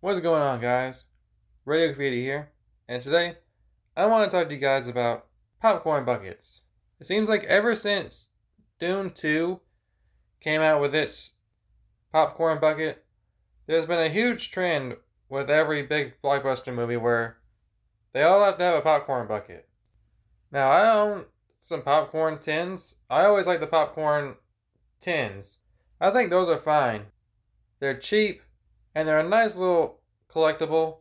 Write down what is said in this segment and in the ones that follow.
What's going on, guys? Radio Graffiti here, and today I want to talk to you guys about popcorn buckets. It seems like ever since Dune 2 came out with its popcorn bucket, there's been a huge trend with every big blockbuster movie where they all have to have a popcorn bucket. Now, I own some popcorn tins. I always like the popcorn tins. I think those are fine. They're cheap, and they're a nice little collectible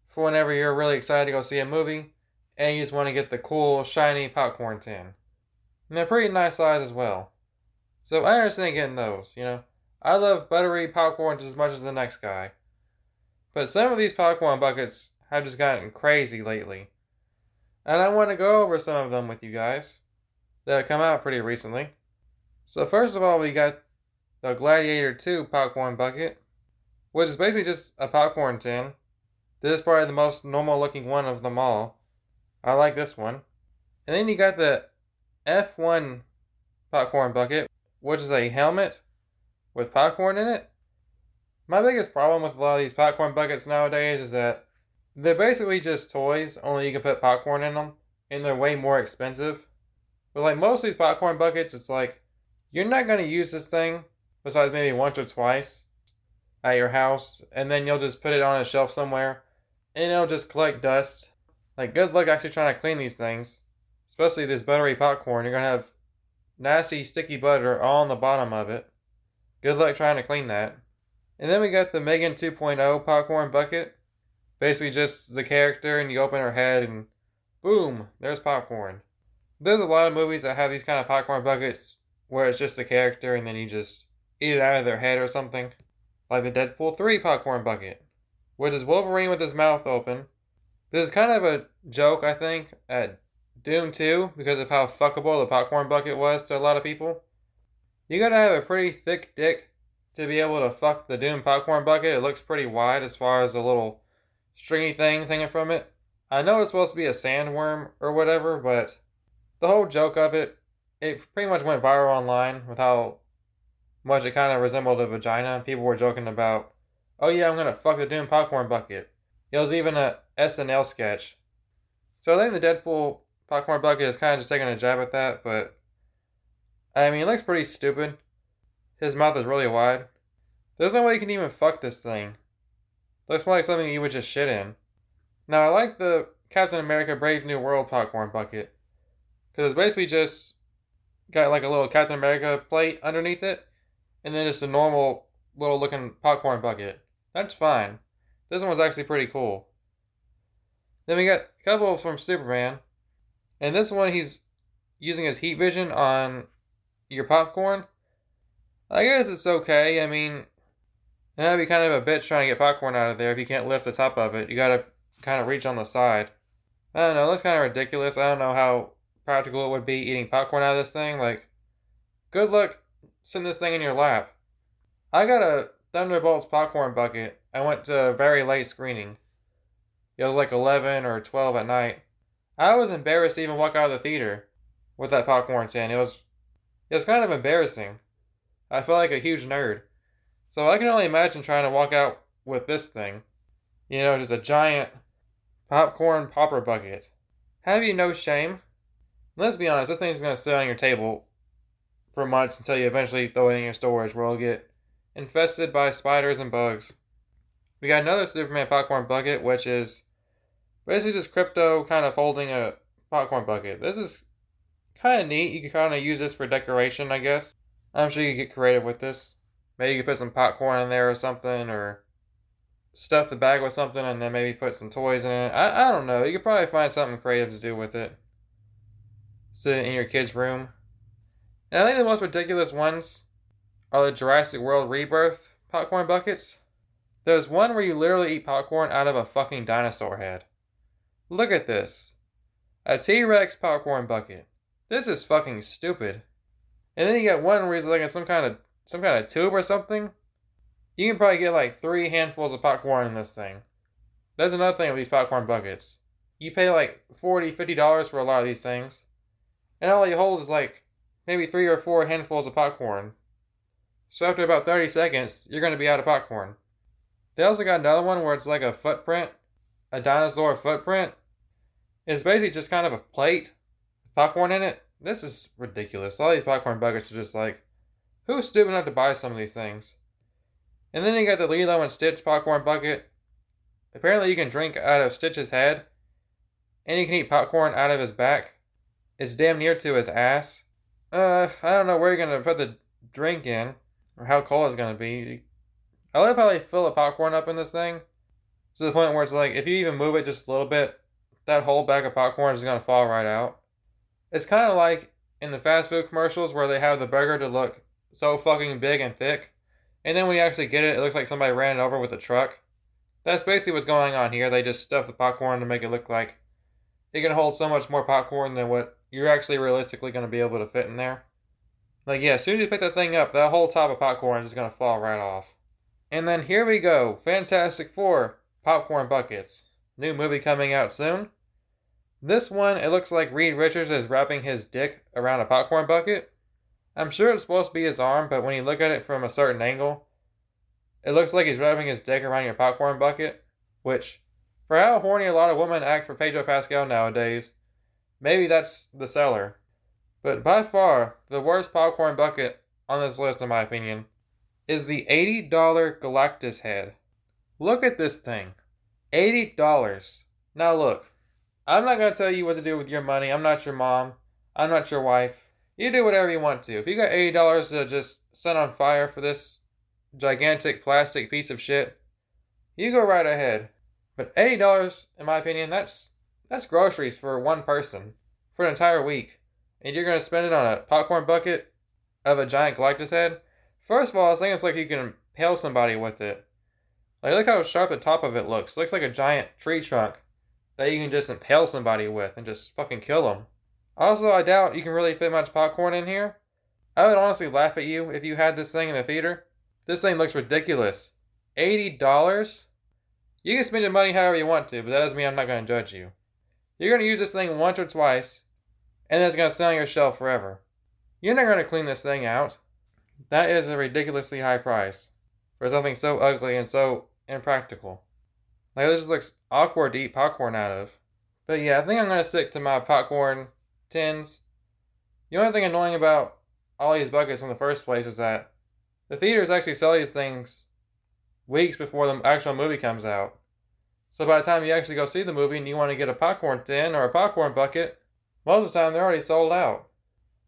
for whenever you're really excited to go see a movie and you just want to get the cool, shiny popcorn tin. And they're pretty nice size as well. So I understand getting those. I love buttery popcorn just as much as the next guy. But some of these popcorn buckets have just gotten crazy lately. And I want to go over some of them with you guys that have come out pretty recently. So first of all, we got the Gladiator 2 popcorn bucket, which is basically just a popcorn tin. This is probably the most normal looking one of them all. I like this one. And then you got the F1 popcorn bucket, which is a helmet with popcorn in it. My biggest problem with a lot of these popcorn buckets nowadays is that they're basically just toys, only you can put popcorn in them, and they're way more expensive. But like most of these popcorn buckets, it's like, you're not going to use this thing besides maybe once or twice at your house, and then you'll just put it on a shelf somewhere, and it'll just collect dust. Like, good luck actually trying to clean these things. Especially this buttery popcorn. You're going to have nasty, sticky butter all on the bottom of it. Good luck trying to clean that. And then we got the Megan 2.0 popcorn bucket. Basically just the character, and you open her head, and boom, there's popcorn. There's a lot of movies that have these kind of popcorn buckets where it's just the character, and then you just eat it out of their head or something. Like the Deadpool 3 popcorn bucket, which is Wolverine with his mouth open. This is kind of a joke, I think, at Doom 2 because of how fuckable the popcorn bucket was to a lot of people. You gotta have a pretty thick dick to be able to fuck the Doom popcorn bucket. It looks pretty wide as far as the little stringy things hanging from it. I know it's supposed to be a sandworm or whatever, but the whole joke of it pretty much went viral online with how much it kind of resembled a vagina. People were joking about, oh yeah, I'm gonna fuck the Doom popcorn bucket. It was even a SNL sketch. So I think the Deadpool popcorn bucket is kind of just taking a jab at that, but I mean, it looks pretty stupid. His mouth is really wide. There's no way you can even fuck this thing. Looks more like something you would just shit in. Now, I like the Captain America Brave New World popcorn bucket, because it's basically just got like a little Captain America plate underneath it, and then just a normal little looking popcorn bucket. That's fine. This one was actually pretty cool. Then we got a couple from Superman. And this one, he's using his heat vision on your popcorn. I guess it's okay. I mean, that'd be kind of a bitch trying to get popcorn out of there if you can't lift the top of it. You gotta kind of reach on the side. I don't know, that's kind of ridiculous. I don't know how practical it would be eating popcorn out of this thing. Like, good luck sitting this thing in your lap. I got a Thunderbolts popcorn bucket. I went to a very late screening. It was like 11 or 12 at night. I was embarrassed to even walk out of the theater with that popcorn tin. It was kind of embarrassing. I felt like a huge nerd. So I can only imagine trying to walk out with this thing. Just a giant popcorn popper bucket. Have you no shame? Let's be honest, this thing's going to sit on your table for months until you eventually throw it in your storage where it'll get infested by spiders and bugs. We got another Superman popcorn bucket, which is basically just Crypto kind of holding a popcorn bucket. This is kind of neat. You can kind of use this for decoration, I guess. I'm sure you could get creative with this. Maybe you could put some popcorn in there or something, or stuff the bag with something and then maybe put some toys in it. I don't know. You could probably find something creative to do with it. Sit it in your kid's room. And I think the most ridiculous ones are the Jurassic World Rebirth popcorn buckets. There's one where you literally eat popcorn out of a fucking dinosaur head. Look at this. A T-Rex popcorn bucket. This is fucking stupid. And then you got one where he's like in some kind of tube or something. You can probably get like 3 handfuls of popcorn in this thing. That's another thing with these popcorn buckets. You pay like $40, $50 for a lot of these things. And all you hold is like maybe 3 or 4 handfuls of popcorn. So after about 30 seconds, you're going to be out of popcorn. They also got another one where it's like a footprint, a dinosaur footprint. It's basically just kind of a plate with popcorn in it. This is ridiculous. All these popcorn buckets are just like, who's stupid enough to buy some of these things? And then you got the Lilo and Stitch popcorn bucket. Apparently you can drink out of Stitch's head, and you can eat popcorn out of his back. It's damn near to his ass. I don't know where you're gonna put the drink in, or how cold it's gonna be. I love how they fill the popcorn up in this thing, to the point where it's like, if you even move it just a little bit, that whole bag of popcorn is gonna fall right out. It's kind of like in the fast food commercials where they have the burger to look so fucking big and thick, and then when you actually get it, it looks like somebody ran it over with a truck. That's basically what's going on here. They just stuff the popcorn to make it look like it can hold so much more popcorn than what you're actually realistically going to be able to fit in there. Like, yeah, as soon as you pick that thing up, that whole top of popcorn is just going to fall right off. And then here we go. Fantastic Four popcorn buckets. New movie coming out soon. This one, it looks like Reed Richards is wrapping his dick around a popcorn bucket. I'm sure it's supposed to be his arm, but when you look at it from a certain angle, it looks like he's wrapping his dick around your popcorn bucket, which, for how horny a lot of women act for Pedro Pascal nowadays, maybe that's the seller. But by far, the worst popcorn bucket on this list, in my opinion, is the $80 Galactus head. Look at this thing. $80. Now look, I'm not going to tell you what to do with your money. I'm not your mom. I'm not your wife. You do whatever you want to. If you got $80 to just set on fire for this gigantic plastic piece of shit, you go right ahead. But $80, in my opinion, that's groceries for one person for an entire week. And you're going to spend it on a popcorn bucket of a giant Galactus head? First of all, I think it's like you can impale somebody with it. Like, look how sharp the top of it looks. It looks like a giant tree trunk that you can just impale somebody with and just fucking kill them. Also, I doubt you can really fit much popcorn in here. I would honestly laugh at you if you had this thing in the theater. This thing looks ridiculous. $80? You can spend your money however you want to, but that doesn't mean I'm not going to judge you. You're going to use this thing once or twice, and then it's going to sit on your shelf forever. You're not going to clean this thing out. That is a ridiculously high price for something so ugly and so impractical. Like, this just looks awkward to eat popcorn out of. But yeah, I think I'm going to stick to my popcorn tins. The only thing annoying about all these buckets in the first place is that the theaters actually sell these things weeks before the actual movie comes out. So by the time you actually go see the movie and you want to get a popcorn tin or a popcorn bucket, most of the time they're already sold out.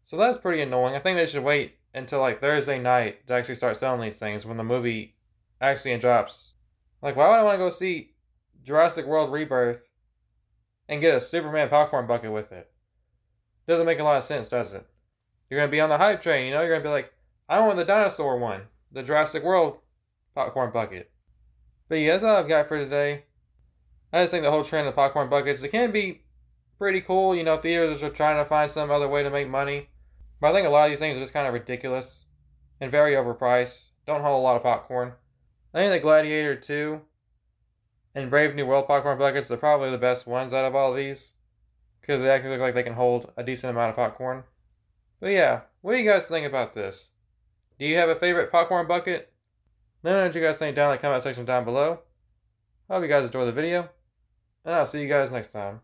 So that's pretty annoying. I think they should wait until like Thursday night to actually start selling these things when the movie actually drops. Like, why would I want to go see Jurassic World Rebirth and get a Superman popcorn bucket with it? Doesn't make a lot of sense, does it? You're going to be on the hype train, you know? You're going to be like, I want the dinosaur one, the Jurassic World popcorn bucket. But yeah, that's all I've got for today. I just think the whole trend of popcorn buckets, it can be pretty cool. You know, theaters are trying to find some other way to make money. But I think a lot of these things are just kind of ridiculous and very overpriced. Don't hold a lot of popcorn. I think the Gladiator 2 and Brave New World popcorn buckets are probably the best ones out of all these, because they actually look like they can hold a decent amount of popcorn. But yeah, what do you guys think about this? Do you have a favorite popcorn bucket? Let me know what you guys think down in the comment section down below. I hope you guys enjoyed the video, and I'll see you guys next time.